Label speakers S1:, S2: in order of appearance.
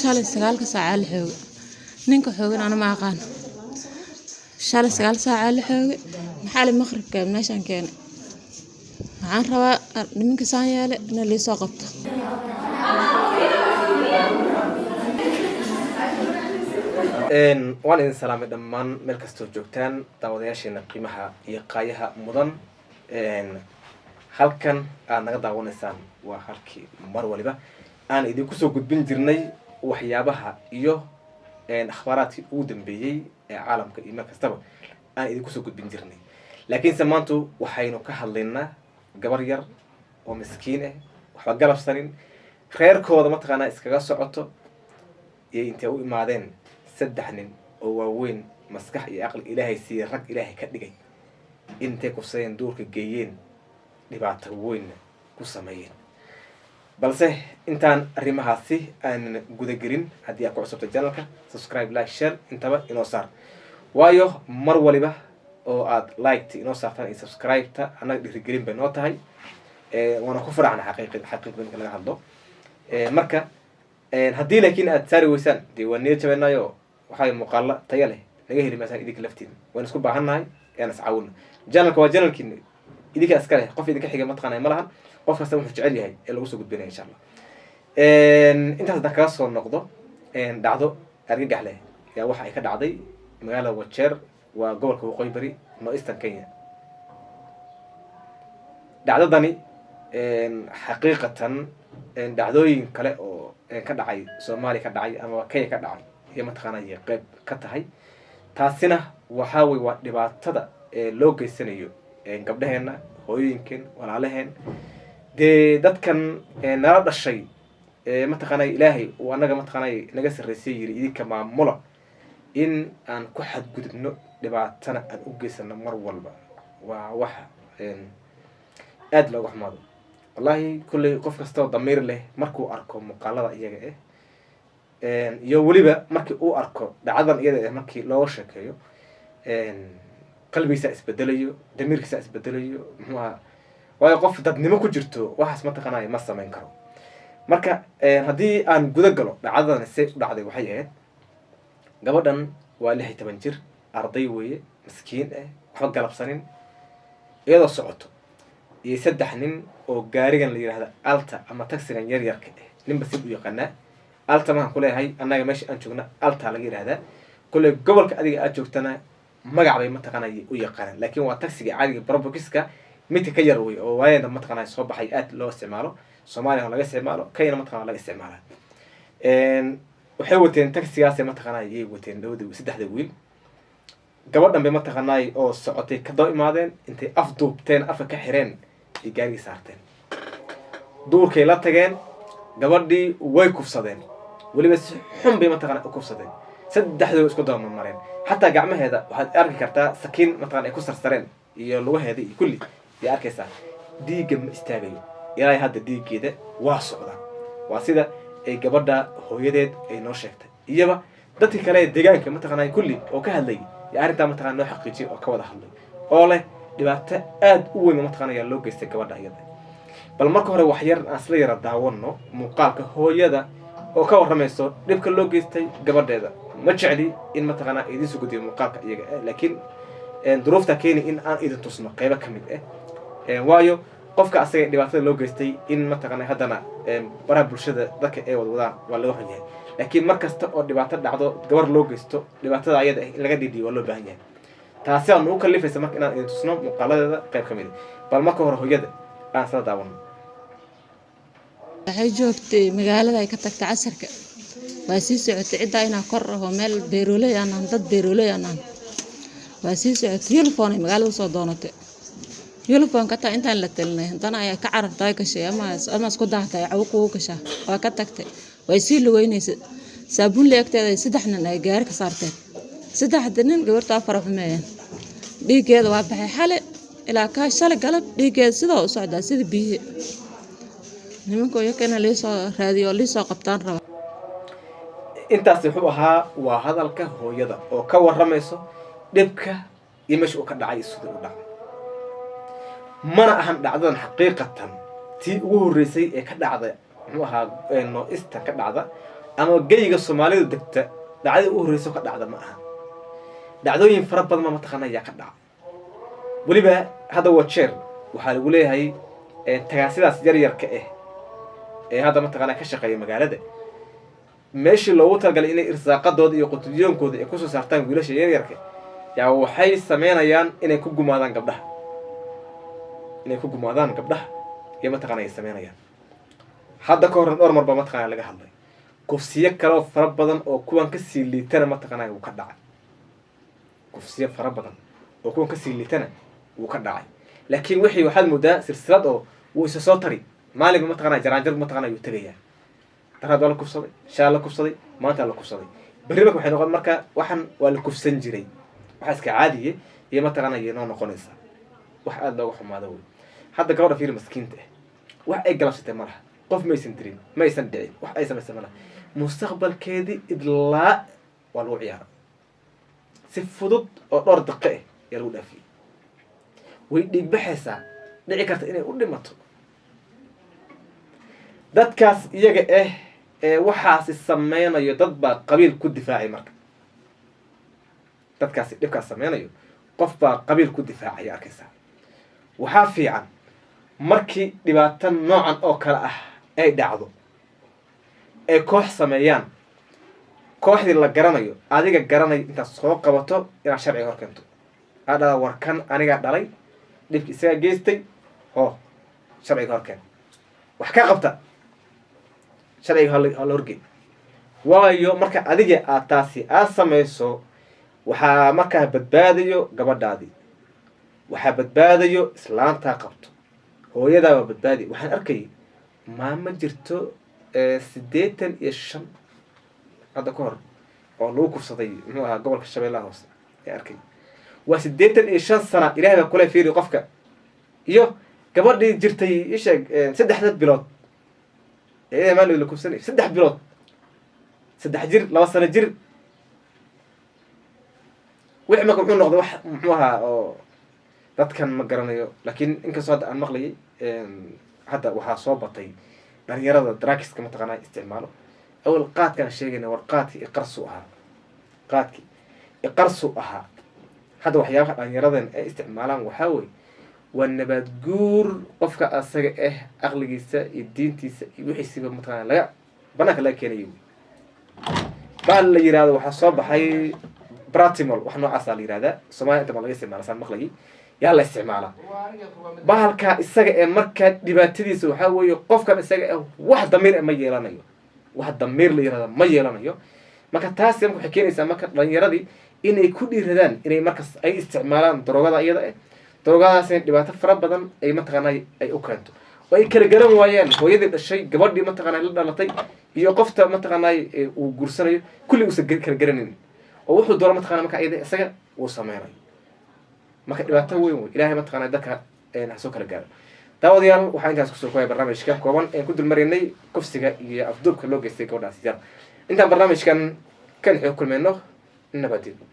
S1: شال سجال كساعة الحوج نينك حوج أنا ما أقان شال سجال ساعة الحوج محل المغرب كان ماشان كان عن روا نينك ساعة أنا اللي ساقط
S2: waan idin salaamay dhammaan meel kastoo joogtaan daawadayaasheena qiimaha iyo qaayaha mudan halkan aad naga daawanaysaan waa halkii mar waliba aan idinku soo gudbin jirnay waxyaabaha iyo akhbaaraadkii ugu dambeeyay ee caalamka iyo meel kastaba aan idinku soo gudbin jirnay laakiinse maanta waxaynu ka hadlaynaa gabar yar oo miskiin ah waxba galabsanin reerkooda mataqaanaa iskaga socoto iyo intay u imaadeen saddex nin oo waaweyn maskax iyo aqli ilaahay siiyay rag ilaahay ka dhigay intay kufsadeen duurka geeyeen dhibaato weyn ku sameeyeen balse intaan arrimahaasi aan guda gelin haddii aad ku cusubtay channelka subscribe like share intaba inoo saar waayo mar waliba oo aad like inoo saartaan iyo subscribe-ta annaga dhiirigelin bay noo tahay waana ku faraxna xaqiiqda laga hadlo marka haddii laakiin aad saari weysaan dee waa niyad jabeenayo waxay muuqaalo tayo leh laga heli maasaan idinka laftiina waan isku baahannahay aan iscaawino channelka waa channelkiina idinka iska leh qof idinka xiga mataqaanay ma lahan qof kasta wuxuu jecel yahay ee lagu soo gudbinayo insha allah intaas haddaan kaga soo noqdo dhacdo argagax leh yaa waxa ay ka dhacday magaalada Wajeer waa gobolka waqooyi bari Eastern Kenya dhacdadani xaqiiqatan dhacdooyin kale oo ka dhacay Soomaaliya ka dhacay ama Kenya ka dhacay iyo mataqaanay qayb ka tahay taasina waxa way waa dhibaatada loo geysanayo gabdhaheena hooyooyinkeen walaalaheen dadkan nala dhashay mataqaanay ilaahay oo anaga mataqaanay naga sareysay yiri idinka maamula in aan ku xadgudubno dhibaatana aan u geysano mar walba waa wax aad looga xumaado wallahi kulli qof kasta oo damiir leh markuu arko muuqaalada iyaga iyo waliba markii uu arko dhacdadan iyada markii loo sheekeeyo qalbigiisa isbedelayo damiirkiisa isbedelayo muxuu waayo qof dadnimo ku jirto waxaas mataqaanay ma sameyn karo marka haddii aan guda galo dhacdadan si u dhacday waxay ahayd gabadhan waa 16 jir arday weeye miskiin ah waxba galabsanin iyadoo socoto iyo saddex nin oo gaarigan la yiraahdo alta ama taxigan yar yarka ninba si u yaqaana alta ma ku leeyahay annaga meesha aan joogna alta laga yiraahdaa kulli gobolka adiga aad joogtana magac bay mataqaanay u yaqaan laakiin waa taxiga caadiga probokiska mid ka yar way oo waayada mataqaanay soo baxay aad loo isticmaalo Soomaaliya laga isticmaalo Kenya mataqaanay laga isticmaalo waxay wateen taxigaas mataqaanay ay wateen dawladda saddexda wiil gabadhan bay mataqaanay oo socotay ka doo imaadeen intay afduubteen afka ka xireen ay gaari saarteen duurkay la tageen gabadhii way kufsadeen waliba si xun bay mataqaanay u kufsadeen saddexdoo isku daba mareen hatta gacmaheeda waxaad arki kartaa sakiin mataqaanay ay ku sarsareen iyo lugaheeda iyo kulli yaa arkaysaa dhiigga ma istaagayo ilaa hadda dhiiggeeda waa socda waa sida ay gabadha hooyadeed ay noo sheegtay iyaba dadkii kale deegaanka mataqaanay kulli oo ka hadlay yaa arrinta mataqaanay noo xaqiijiyay oo ka wada hadlay oo leh dhibaato aad u weyn mataqaanay loo geystay gabadha iyada bal marka hore wax yar aan isla yara daawano muuqaalka hooyada oo ka waramayso dhibka loo geystay gabadheeda ma jecli in mataqaanaa idin soo gudbiyo muuqaalka iyaga laakiin duruufta keeni in aan idin tusno qayb ka mid waayo qofka asaga dhibaatada loo geystay in mataqaanaa haddana baraha bulshada dadka ay wadaan waa laga xun yahay laakiin markasta oo dhibaato dhacdo gabar loo geysto dhibaatada ayada in laga dhidiyo waa loo baahan yahay taasi aan u kalifaysa marka inaan idin tusno muuqaaladeeda qayb ka mid bal marka hore hooyada aan soo daawano
S1: waxay joogtay magaalada ay ka tagtay casarka waa sii socotay cidda inaa kor aho meel beeroley aan dad beeroley aan waa sii socotay telefoon ay magaalada soo doonatay telefoon ka taa intaan la talnay hadana ay ka carartay ka shay ama isku daahtay cawqo ka shaa waa ka tagtay way sii lugeynaysa saabuun leegteeda saddex nin ay gaar ka saartay saddex nin gabarta afar xumeeyeen dhiigeeda waa baxay xale ilaa ka shalay galab dhiigeeda sidoo u socdaa sida biyo nimanka yakana leesoo raadiyo leesoo qabtaan raba
S2: intaas wuxuu ahaa waa hadalka hooyada oo ka waramayso dhibka iyo meesha uu ka dhacay sida uu dhacay mana ahan dhacdadan xaqiiqatan tii ugu horeysay ee ka dhacday wuxuu ahaa Eastern ka dhacda ama geyga Soomaalidu degta dhacdo u horeyso ka dhacda ma aha dhacdooyin fara badan ma taqaana ayaa ka dhaca waliba hada wajeer waxa lagu leeyahay tagaasidaas yar yarka ee hada ma taqaana ka shaqeeya magaalada meeshii loogu talagalay inay irsaaqadooda iyo qutuliyoonkooda ay ku soo saartaan wiilasha yar yarka yaa waxay sameynayaan inay ku gumaadaan gabdhaha iyo ma taqaana ay sameynayaan hadda ka hor dhowr marba ma taqaana laga hadlay kufsiyo kale oo fara badan oo kuwan ka sii liitana ma taqaana uu ka dhacay kufsiyo fara badan oo kuwan ka sii liitana uu ka dhacay laakiin wixii waxaad moodaa silsilad oo wuu isa soo tari maalinba ma taqaana jaraanjar ma taqaana ayuu tagayaa daraad waa la kufsaday shaal la kufsaday maanta la kufsaday berri marka waxay noqon marka waxan waa la kufsan jiray waxa iska caadiye iyo ma taqaana inoo noqonaysa wax aad looga xumaado wey hadda gabadha fiir maskiinta wax ay galabsatay malaha qof maysan dirin maysan dhicin wax ay samaysay malaha mustaqbalkeedii idlaa waa lagu ciyaara si fudud oo dhowr daqiiqo yaa lagu dhaafiyey way dhiigbaxaysaa dhici karta inay u dhimato dadkaas iyaga ee waxaasi sameynayo dad baa qabiil ku difaacay marka dadkaasi dhibkaas sameynayo qof baa qabiil ku difaacaya arkaysaa waxaa fiican markii dhibaato noocan oo kale ah ay dhacdo ay koox sameeyaan kooxdii la garanayo adiga garanayo intaad soo qabato inaad sharciga hor keento aad dhada warkan anigaa dhalay dhibki isagaa geystay sharciga hor keen wax ka qabta sharciga hala horgey waayo marka adiga aad taasi aad samayso waxaa markaa badbaadayo gabadhaadii waxaa badbaadayo islaantaa qabto hooyadaaba badbaadi waxaan arkayay maama jirto 85 hadda ka hor oo lagu kufsaday muxuu ahaa gobolka Shabeellaha Hoose ee arkay waa 85 sana ilaahay kula fiiri qofka iyo gabadhii jirtay isheeg 3 bilood ee maal la kufsanay 3 bilood 3 jir 2 sano jir wixii marka wuxuu noqday wax muxuu ahaa oo dadkan ma garanayo laakiin inkastoo hadda aan maqlayay hadda waxaa soo batay dhalinyarada drugska ma taqaanaa isticmaalo awal qaadkan sheegayna war qaadkii iqarsu ahaa hadda waxyaabaha dhalinyaradan ay isticmaalaan waxaa weeye waa nabaad guur qofka asaga aqligiisa iyo diintiisa iyo wixiisiba ma taqaanaa laga banaanka laga keenayo baa la yiraahdo waxaa soo baxay bratimol wax noocaasa la yiraahdaa Soomaaliya inta ma laga isticmaala saan maqlayay yaa la isticmaala bahalka isaga marka dhibaatadiisa waxaa weeye qofkan isaga wax damiir ma yeelanayo wax damiir la yiraahdo ma yeelanayo marka taas waxay keenaysaa marka dhalinyaradii inay ku dhiiradaan inay markas ay isticmaalaan droogada iyada droogadaas dhibaato fara badan ay ma taqaanay ay u keento oo ay kala garan waayaan hooyadii dhashay gabadhii ma taqaanay la dhalatay iyo qofta ma taqaanay uu guursanayo kulli uu kala garanin oo wuxuu dooro ma taqaanay marka iyada isaga uu sameeyo marka dhibaato weyn ilaahay ma taqaanay dadka soo kala gaaro daawadayaal waxaan intaas kusoo koobay barnaamijka kooban ee ku dulmarinay kufsiga iyo afduubka loo geystay gabadhaas yar intaan barnaamijkan kan xog kulmeyno nabadgelyo